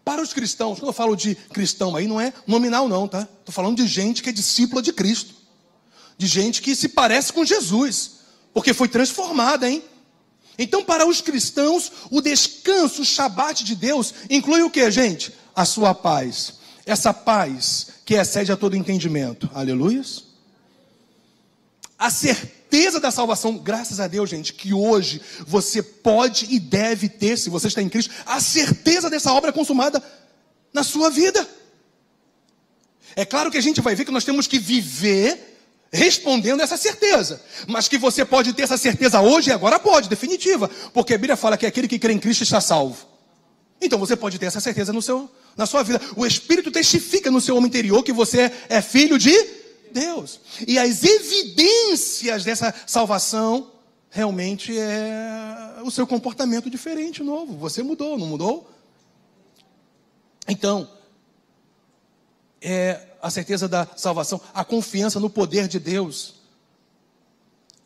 Para os cristãos, quando eu falo de cristão aí, não é nominal não, tá? Estou falando de gente que é discípula de Cristo. De gente que se parece com Jesus, porque foi transformada, hein? Então, para os cristãos, o descanso, o Shabat de Deus, inclui o que, gente? A sua paz. Essa paz que excede a todo entendimento. Aleluias. A certeza da salvação, graças a Deus, gente, que hoje você pode e deve ter, se você está em Cristo, a certeza dessa obra consumada na sua vida. É claro que a gente vai ver que nós temos que viver respondendo essa certeza, mas que você pode ter essa certeza hoje e agora pode, definitiva, porque a Bíblia fala que aquele que crê em Cristo está salvo. Então você pode ter essa certeza na sua vida. O Espírito testifica no seu homem interior que você é filho de Deus. E as evidências dessa salvação realmente é o seu comportamento diferente, novo. Você mudou, não mudou? Então, é a certeza da salvação, a confiança no poder de Deus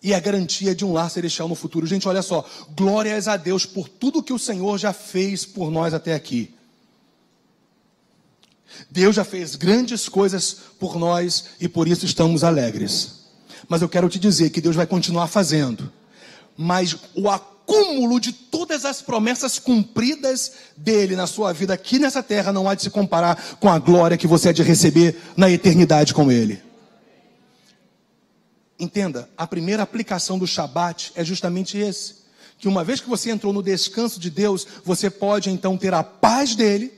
e a garantia de um lar celestial no futuro. Gente, olha só, glórias a Deus por tudo que o Senhor já fez por nós até aqui. Deus já fez grandes coisas por nós e por isso estamos alegres. Mas eu quero te dizer que Deus vai continuar fazendo. Mas o acúmulo de todas as promessas cumpridas dele na sua vida aqui nessa terra não há de se comparar com a glória que você há de receber na eternidade com ele. Entenda, a primeira aplicação do Shabat é justamente esse. Que uma vez que você entrou no descanso de Deus, você pode então ter a paz dele,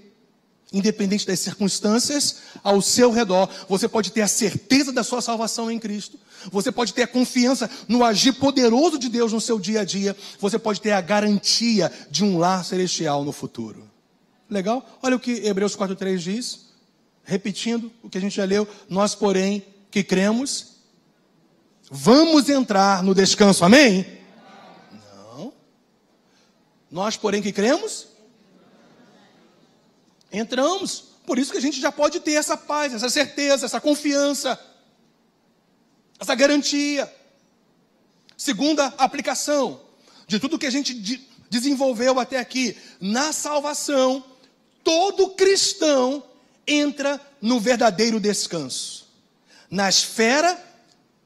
independente das circunstâncias ao seu redor. Você pode ter a certeza da sua salvação em Cristo. Você pode ter a confiança no agir poderoso de Deus no seu dia a dia. Você pode ter a garantia de um lar celestial no futuro. Legal? Olha o que Hebreus 4:3 diz. Repetindo o que a gente já leu. Nós, porém, que cremos, vamos entrar no descanso. Amém? Não. Nós, porém, que cremos, entramos. Por isso que a gente já pode ter essa paz, essa certeza, essa confiança, essa garantia. Segunda aplicação de tudo que a gente desenvolveu até aqui. Na salvação, todo cristão entra no verdadeiro descanso. Na esfera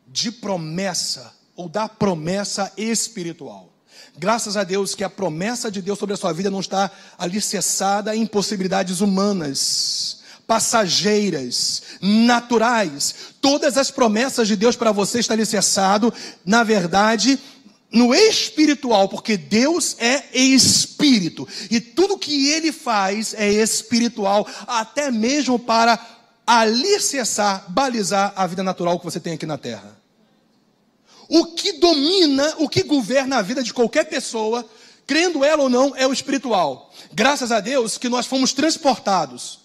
de promessa, ou da promessa espiritual. Graças a Deus que a promessa de Deus sobre a sua vida não está alicerçada em possibilidades humanas, passageiras, naturais. Todas as promessas de Deus para você estão alicerçado, na verdade, no espiritual, porque Deus é espírito. E tudo que Ele faz é espiritual, até mesmo para alicerçar, balizar a vida natural que você tem aqui na terra. O que domina, o que governa a vida de qualquer pessoa, crendo ela ou não, é o espiritual. Graças a Deus que nós fomos transportados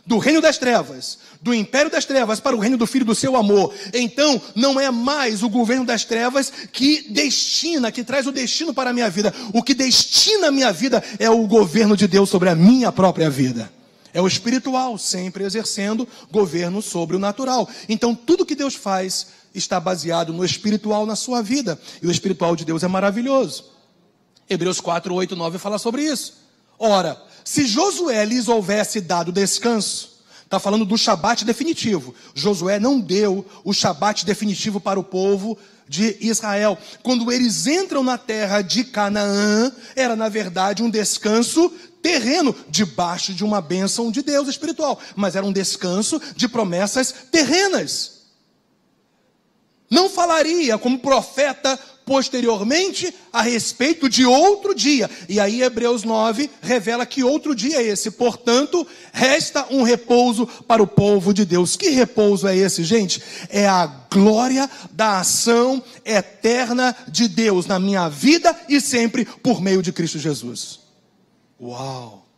do reino das trevas, do império das trevas, para o reino do Filho do seu amor. Então, não é mais o governo das trevas que destina, que traz o destino para a minha vida. O que destina a minha vida é o governo de Deus sobre a minha própria vida. É o espiritual, sempre exercendo governo sobre o natural. Então, tudo que Deus faz está baseado no espiritual na sua vida. E o espiritual de Deus é maravilhoso. Hebreus 4, 8, 9 fala sobre isso. Ora, se Josué lhes houvesse dado descanso, está falando do Shabat definitivo. Josué não deu o Shabat definitivo para o povo de Israel. Quando eles entram na terra de Canaã, era na verdade um descanso terreno, debaixo de uma bênção de Deus espiritual. Mas era um descanso de promessas terrenas. Não falaria como profeta posteriormente a respeito de outro dia. E aí Hebreus 9 revela que outro dia é esse. Portanto, resta um repouso para o povo de Deus. Que repouso é esse, gente? É a glória da ação eterna de Deus na minha vida e sempre por meio de Cristo Jesus. Uau!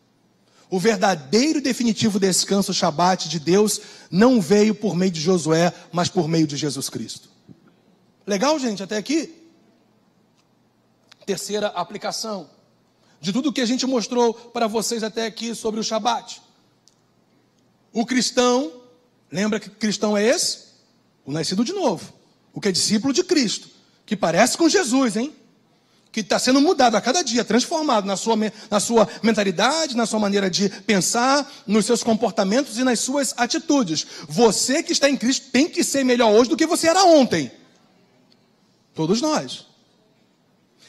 O verdadeiro e definitivo descanso Shabat de Deus não veio por meio de Josué, mas por meio de Jesus Cristo. Legal, gente, até aqui? Terceira aplicação de tudo que a gente mostrou para vocês até aqui sobre o Shabat. O cristão, lembra que cristão é esse? O nascido de novo, o que é discípulo de Cristo, que parece com Jesus, hein? Que está sendo mudado a cada dia, transformado na sua mentalidade, na sua maneira de pensar, nos seus comportamentos e nas suas atitudes. Você que está em Cristo tem que ser melhor hoje do que você era ontem. Todos nós.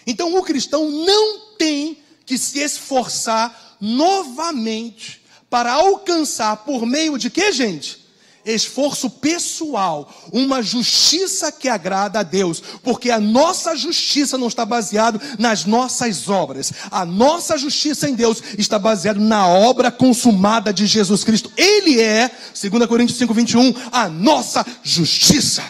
Então o cristão não tem que se esforçar novamente para alcançar por meio de quê, gente? Esforço pessoal, uma justiça que agrada a Deus, porque a nossa justiça não está baseada nas nossas obras. A nossa justiça em Deus está baseada na obra consumada de Jesus Cristo. Ele é, 2 Coríntios 5:21, a nossa justiça.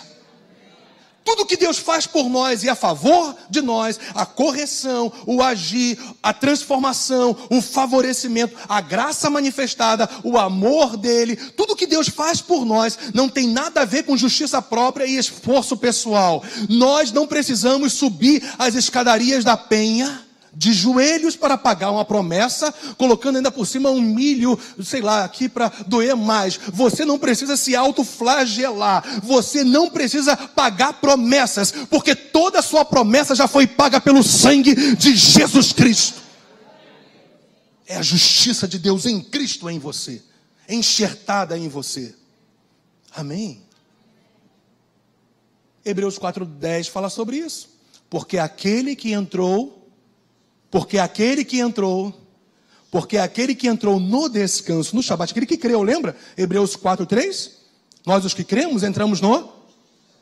Tudo que Deus faz por nós e a favor de nós, a correção, o agir, a transformação, o favorecimento, a graça manifestada, o amor dele, tudo que Deus faz por nós não tem nada a ver com justiça própria e esforço pessoal. Nós não precisamos subir as escadarias da penha de joelhos para pagar uma promessa, colocando ainda por cima um milho, sei lá, aqui para doer mais. Você não precisa se autoflagelar, você não precisa pagar promessas, porque toda a sua promessa já foi paga pelo sangue de Jesus Cristo. É a justiça de Deus em Cristo em você. enxertada em você. Amém? Hebreus 4:10 fala sobre isso. Porque aquele que entrou no descanso, no Shabat, aquele que creu, lembra? Hebreus 4:3? Nós os que cremos entramos no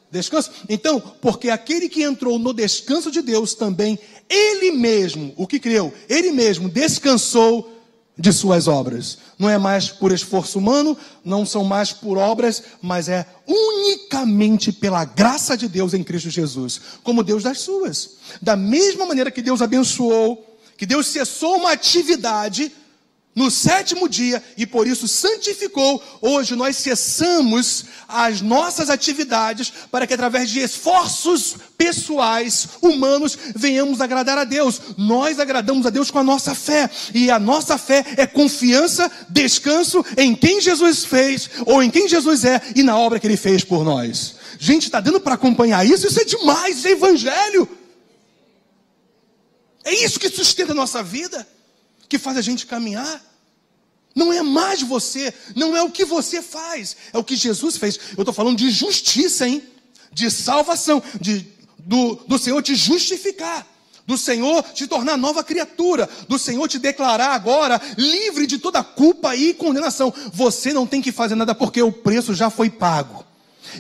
descanso. Então, porque aquele que entrou no descanso de Deus também, ele mesmo, o que creu, ele mesmo descansou de suas obras. Não é mais por esforço humano, não são mais por obras, mas é unicamente pela graça de Deus em Cristo Jesus, como Deus das suas. Da mesma maneira que Deus abençoou, que Deus cessou uma atividade no 7º dia e por isso santificou, hoje nós cessamos as nossas atividades para que através de esforços pessoais, humanos, venhamos agradar a Deus. Nós agradamos a Deus com a nossa fé, e a nossa fé é confiança, descanso em quem Jesus fez, ou em quem Jesus é, e na obra que Ele fez por nós. Gente, está dando para acompanhar isso? Isso é demais, isso é evangelho. É isso que sustenta a nossa vida, que faz a gente caminhar. Não é mais você, não é o que você faz, é o que Jesus fez. Eu estou falando de justiça, hein? De salvação, do Senhor te justificar, do Senhor te tornar nova criatura, do Senhor te declarar agora livre de toda culpa e condenação. Você não tem que fazer nada porque o preço já foi pago.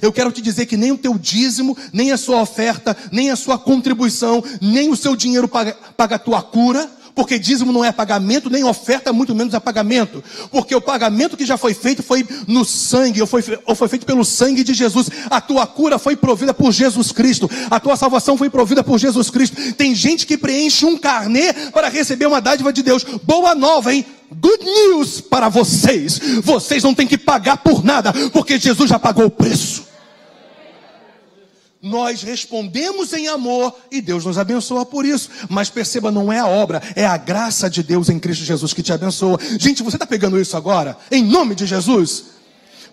Eu quero te dizer que nem o teu dízimo, nem a sua oferta, nem a sua contribuição, nem o seu dinheiro paga a tua cura, porque dízimo não é pagamento, nem oferta, muito menos é pagamento, porque o pagamento que já foi feito foi no sangue, ou foi feito pelo sangue de Jesus. A tua cura foi provida por Jesus Cristo, a tua salvação foi provida por Jesus Cristo. Tem gente que preenche um carnê para receber uma dádiva de Deus. Boa nova, hein? Good news para vocês. Vocês não têm que pagar por nada, porque Jesus já pagou o preço. Nós respondemos em amor e Deus nos abençoa por isso. Mas perceba, não é a obra, é a graça de Deus em Cristo Jesus que te abençoa. Gente, você está pegando isso agora? Em nome de Jesus?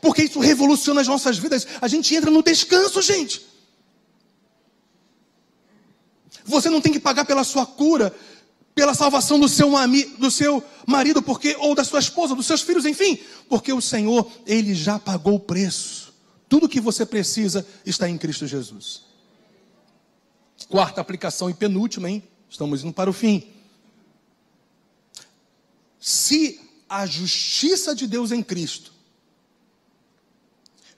Porque isso revoluciona as nossas vidas. A gente entra no descanso, gente. Você não tem que pagar pela sua cura, pela salvação do seu marido, ou da sua esposa, dos seus filhos, enfim. Porque o Senhor, Ele já pagou o preço. Tudo que você precisa está em Cristo Jesus. Quarta aplicação e penúltima, hein? Estamos indo para o fim. Se a justiça de Deus em Cristo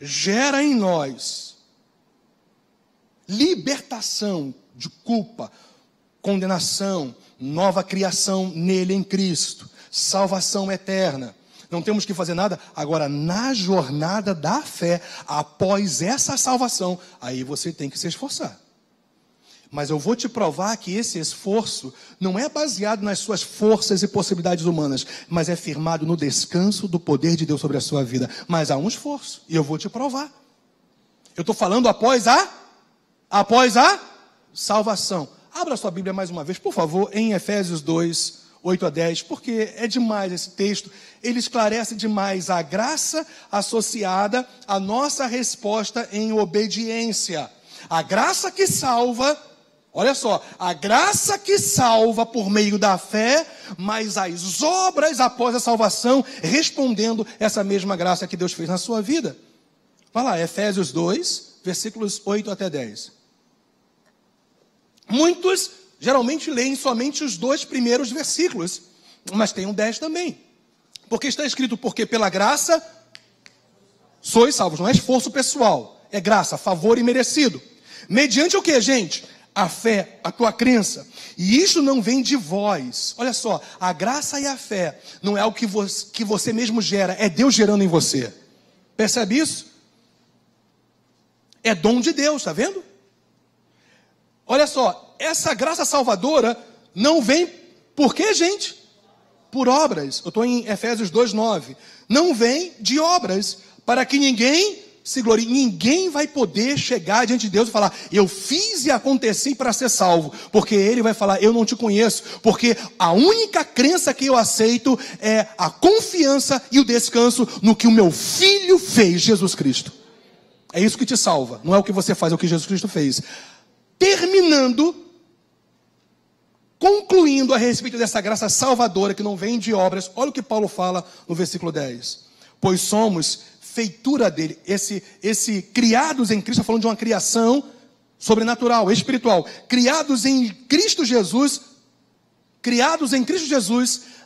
gera em nós libertação de culpa, condenação, nova criação nele em Cristo, salvação eterna, não temos que fazer nada. Agora, na jornada da fé, após essa salvação, aí você tem que se esforçar. Mas eu vou te provar que esse esforço não é baseado nas suas forças e possibilidades humanas, mas é firmado no descanso do poder de Deus sobre a sua vida. Mas há um esforço, e eu vou te provar. Eu estou falando após a salvação. Abra sua Bíblia mais uma vez, por favor, em Efésios 2, 8-10, porque é demais esse texto. Ele esclarece demais a graça associada à nossa resposta em obediência. A graça que salva, olha só, a graça que salva por meio da fé, mas as obras após a salvação, respondendo essa mesma graça que Deus fez na sua vida. Vai lá, Efésios 2, versículos 8-10. Muitos geralmente leem somente os 2 primeiros versículos, mas tem um 10 também. Porque está escrito, porque pela graça sois salvos. Não é esforço pessoal, é graça, favor imerecido. Mediante o que, gente? A fé, a tua crença. E isto não vem de vós. Olha só, a graça e a fé não é algo que você mesmo gera, é Deus gerando em você. Percebe isso? É dom de Deus, está vendo? Olha só, essa graça salvadora não vem por quê, gente? Por obras. Eu estou em Efésios 2:9. Não vem de obras, para que ninguém se glorie. Ninguém vai poder chegar diante de Deus e falar, eu fiz e aconteci para ser salvo. Porque Ele vai falar, eu não te conheço. Porque a única crença que eu aceito é a confiança e o descanso no que o meu Filho fez, Jesus Cristo. É isso que te salva. Não é o que você faz, é o que Jesus Cristo fez. Concluindo a respeito dessa graça salvadora que não vem de obras, olha o que Paulo fala no versículo 10. pois somos feitura dele. Esse criados em Cristo, está falando de uma criação sobrenatural, espiritual. Criados em Cristo Jesus,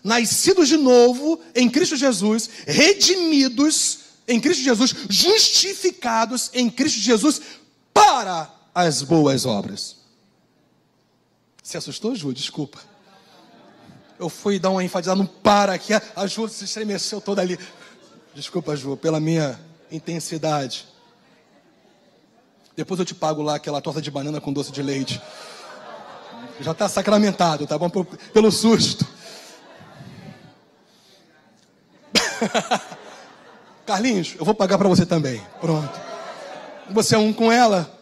nascidos de novo em Cristo Jesus, redimidos em Cristo Jesus, justificados em Cristo Jesus para as boas obras. Se assustou, Ju? Desculpa. Eu fui dar uma enfatizada no para aqui, a Ju se estremeceu toda ali. Desculpa, Ju, pela minha intensidade. Depois eu te pago lá aquela torta de banana com doce de leite. Já está sacramentado, tá bom? Pelo susto. Carlinhos, eu vou pagar para você também. Pronto. Você é um com ela.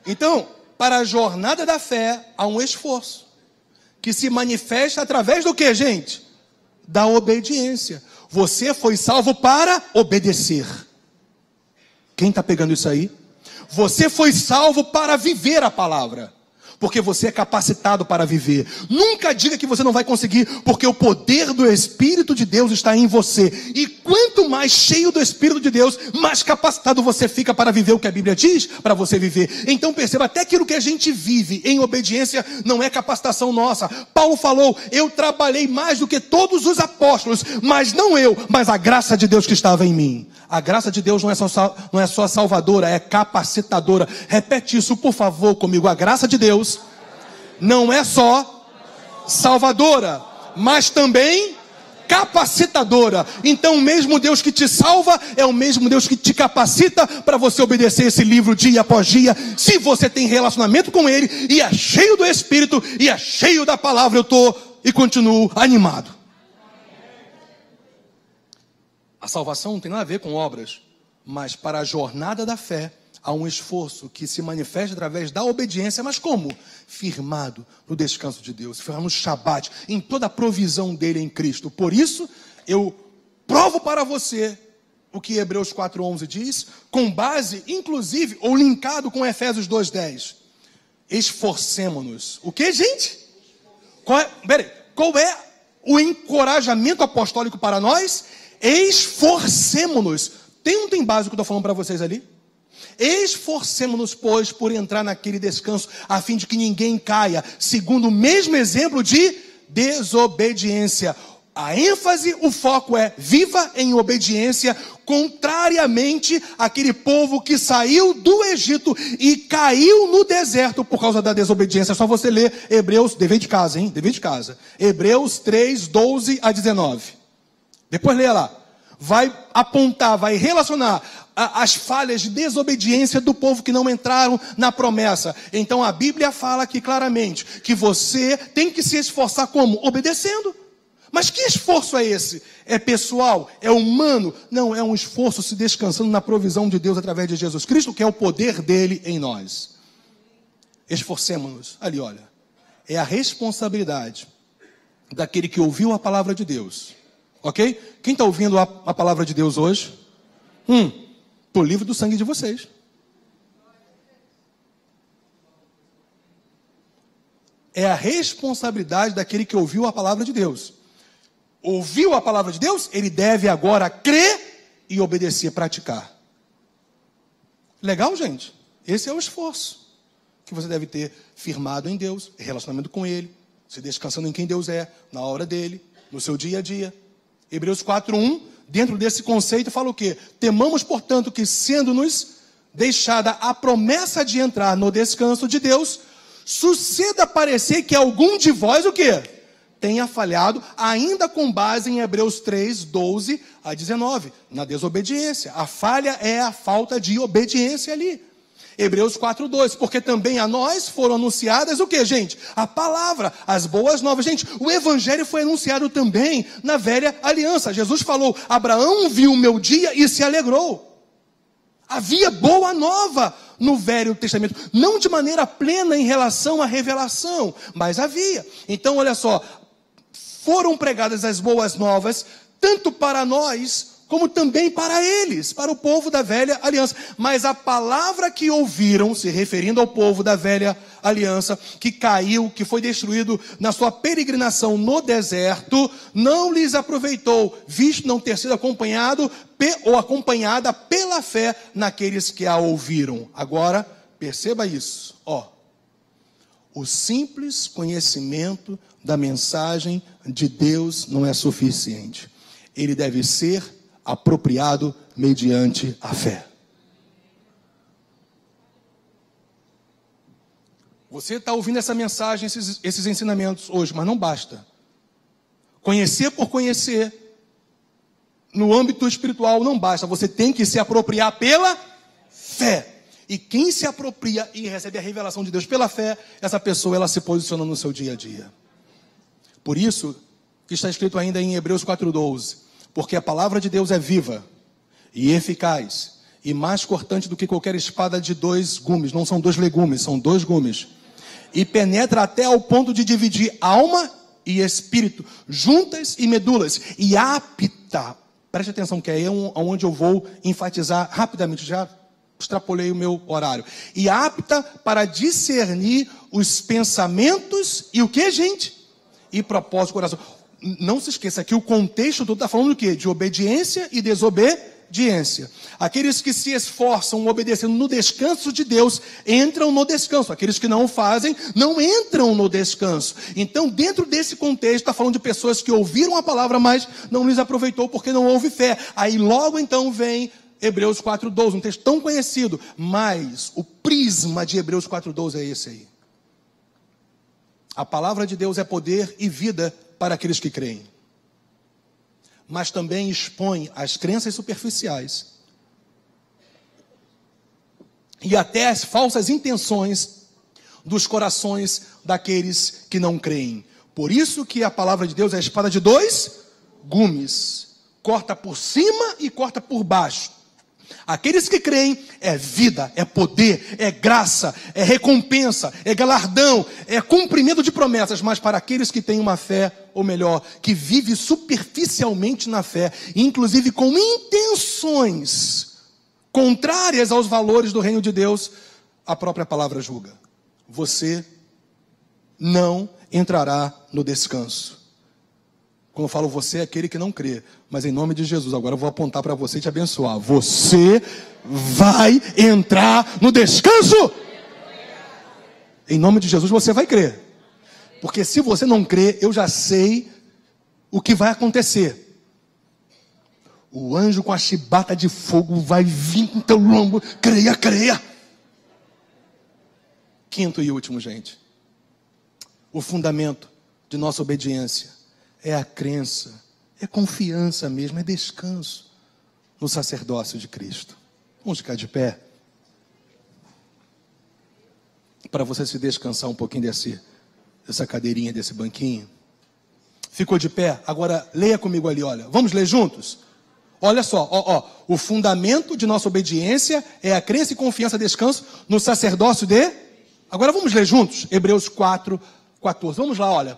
Então, para a jornada da fé, há um esforço que se manifesta através do que, gente? Da obediência. Você foi salvo para obedecer. Quem está pegando isso aí? Você foi salvo para viver a palavra, porque você é capacitado para viver. Nunca diga que você não vai conseguir, porque o poder do Espírito de Deus está em você. E quanto mais cheio do Espírito de Deus, mais capacitado você fica para viver o que a Bíblia diz para você viver. Então perceba, até aquilo que a gente vive em obediência não é capacitação nossa. Paulo falou, eu trabalhei mais do que todos os apóstolos, mas não eu, mas a graça de Deus que estava em mim. A graça de Deus não é só salvadora, é capacitadora. Repete isso, por favor, comigo. A graça de Deus não é só salvadora, mas também capacitadora. Então o mesmo Deus que te salva é o mesmo Deus que te capacita para você obedecer esse livro dia após dia. Se você tem relacionamento com Ele e é cheio do Espírito e é cheio da palavra, eu estou e continuo animado. A salvação não tem nada a ver com obras, mas para a jornada da fé há um esforço que se manifesta através da obediência, mas como? Firmado no descanso de Deus, firmado no Shabat, em toda a provisão dele em Cristo. Por isso, eu provo para você o que Hebreus 4:11 diz, com base, inclusive, ou linkado com Efésios 2:10. Esforcemo-nos. O que, gente? Qual é o encorajamento apostólico para nós? Esforcemo-nos. Tem básico que eu estou falando para vocês ali? Esforcemo-nos, pois, por entrar naquele descanso, a fim de que ninguém caia, segundo o mesmo exemplo de desobediência. A ênfase, o foco é viva em obediência, contrariamente àquele povo que saiu do Egito e caiu no deserto por causa da desobediência. É só você ler Hebreus, dever de casa, hein? Dever de casa. Hebreus 3:12-19. Depois leia lá. Vai apontar, vai relacionar as falhas de desobediência do povo que não entraram na promessa. Então a Bíblia fala aqui claramente que você tem que se esforçar como? Obedecendo. Mas que esforço é esse? É pessoal? É humano? Não, é um esforço se descansando na provisão de Deus através de Jesus Cristo, que é o poder dele em nós. Esforcemo-nos. Ali, olha. É a responsabilidade daquele que ouviu a palavra de Deus. Ok? Quem está ouvindo a palavra de Deus hoje? Estou livre do sangue de vocês. É a responsabilidade daquele que ouviu a palavra de Deus. Ouviu a palavra de Deus? Ele deve agora crer e obedecer, praticar. Legal, gente? Esse é o esforço que você deve ter firmado em Deus, relacionamento com Ele, se descansando em quem Deus é, na hora dele, no seu dia a dia. Hebreus 4:1, dentro desse conceito, fala o quê? Temamos, portanto, que sendo-nos deixada a promessa de entrar no descanso de Deus, suceda parecer que algum de vós, o quê? Tenha falhado, ainda com base em Hebreus 3:12-19, na desobediência. A falha é a falta de obediência ali. Hebreus 4:2, porque também a nós foram anunciadas o que, gente? A palavra, as boas novas. Gente, o evangelho foi anunciado também na velha aliança. Jesus falou, Abraão viu o meu dia e se alegrou. Havia boa nova no Velho Testamento. Não de maneira plena em relação à revelação, mas havia. Então, olha só, foram pregadas as boas novas, tanto para nós como também para eles, para o povo da velha aliança. Mas a palavra que ouviram, se referindo ao povo da velha aliança, que caiu, que foi destruído na sua peregrinação no deserto, não lhes aproveitou, visto não ter sido acompanhado ou acompanhada pela fé naqueles que a ouviram. Agora, perceba isso, o simples conhecimento da mensagem de Deus não é suficiente. Ele deve ser apropriado mediante a fé. Você está ouvindo essa mensagem, esses ensinamentos hoje, mas não basta. Conhecer por conhecer, no âmbito espiritual, não basta. Você tem que se apropriar pela fé. E quem se apropria e recebe a revelação de Deus pela fé, essa pessoa, ela se posiciona no seu dia a dia. Por isso, que está escrito ainda em Hebreus 4:12, porque a palavra de Deus é viva e eficaz, e mais cortante do que qualquer espada de 2 gumes, não são 2 legumes, são 2 gumes, e penetra até ao ponto de dividir alma e espírito, juntas e medulas, e apta, preste atenção que é onde eu vou enfatizar rapidamente, já extrapolei o meu horário, e apta para discernir os pensamentos e o que, gente? E propósito do coração. Não se esqueça que o contexto todo está falando do quê? De obediência e desobediência. Aqueles que se esforçam obedecendo no descanso de Deus, entram no descanso. Aqueles que não fazem, não entram no descanso. Então, dentro desse contexto, está falando de pessoas que ouviram a palavra, mas não lhes aproveitou porque não houve fé. Aí logo então vem Hebreus 4:12, um texto tão conhecido, mas o prisma de Hebreus 4:12 é esse aí. A palavra de Deus é poder e vida para aqueles que creem, mas também expõe as crenças superficiais e até as falsas intenções dos corações daqueles que não creem. Por isso que a palavra de Deus é a espada de 2 gumes, corta por cima e corta por baixo. Aqueles que creem é vida, é poder, é graça, é recompensa, é galardão, é cumprimento de promessas. Mas para aqueles que têm uma fé, ou melhor, que vive superficialmente na fé, inclusive com intenções contrárias aos valores do reino de Deus, a própria palavra julga: você não entrará no descanso. Quando eu falo você, é aquele que não crê. Mas em nome de Jesus, agora eu vou apontar para você e te abençoar. Você vai entrar no descanso. Em nome de Jesus, você vai crer. Porque se você não crer, eu já sei o que vai acontecer. O anjo com a chibata de fogo vai vir com teu lombo. Creia, creia. Quinto e último, gente. O fundamento de nossa obediência é a crença, é confiança mesmo, é descanso no sacerdócio de Cristo. Vamos ficar de pé, para você se descansar um pouquinho dessa cadeirinha, desse banquinho. Ficou de pé? Agora leia comigo ali, olha. Vamos ler juntos? Olha só, o fundamento de nossa obediência é a crença e confiança, descanso no sacerdócio de... Agora vamos ler juntos? Hebreus 4:14. Vamos lá, olha.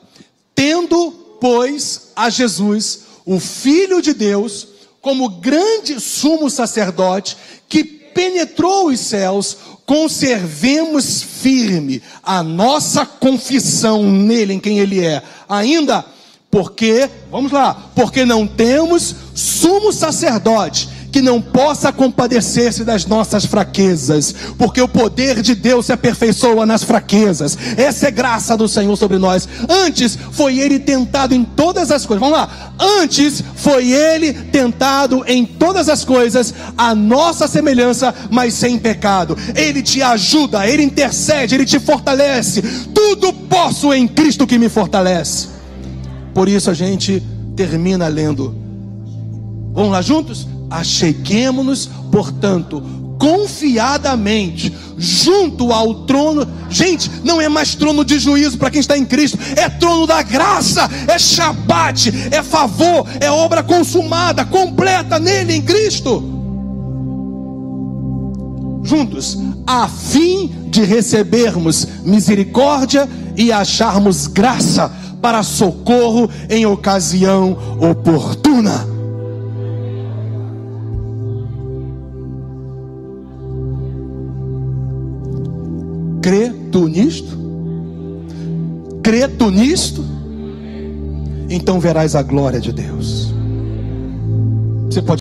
Tendo, pois, a Jesus, o Filho de Deus, como grande sumo sacerdote, que penetrou os céus, conservemos firme a nossa confissão nele, em quem ele é. Ainda, porque, vamos lá, porque não temos sumo sacerdote que não possa compadecer-se das nossas fraquezas, porque o poder de Deus se aperfeiçoa nas fraquezas. Essa é graça do Senhor sobre nós. Antes foi ele tentado em todas as coisas. Vamos lá. Antes foi ele tentado em todas as coisas, a nossa semelhança, mas sem pecado. Ele te ajuda, ele intercede, ele te fortalece. Tudo posso em Cristo que me fortalece. Por isso a gente termina lendo. Vamos lá juntos? Acheguemo-nos, portanto, confiadamente, junto ao trono. Gente, não é mais trono de juízo para quem está em Cristo, é trono da graça, é Shabat, é favor, é obra consumada, completa nele, em Cristo. Juntos, a fim de recebermos misericórdia e acharmos graça para socorro em ocasião oportuna. Crê tu nisto? Crê tu nisto? Então verás a glória de Deus. Você pode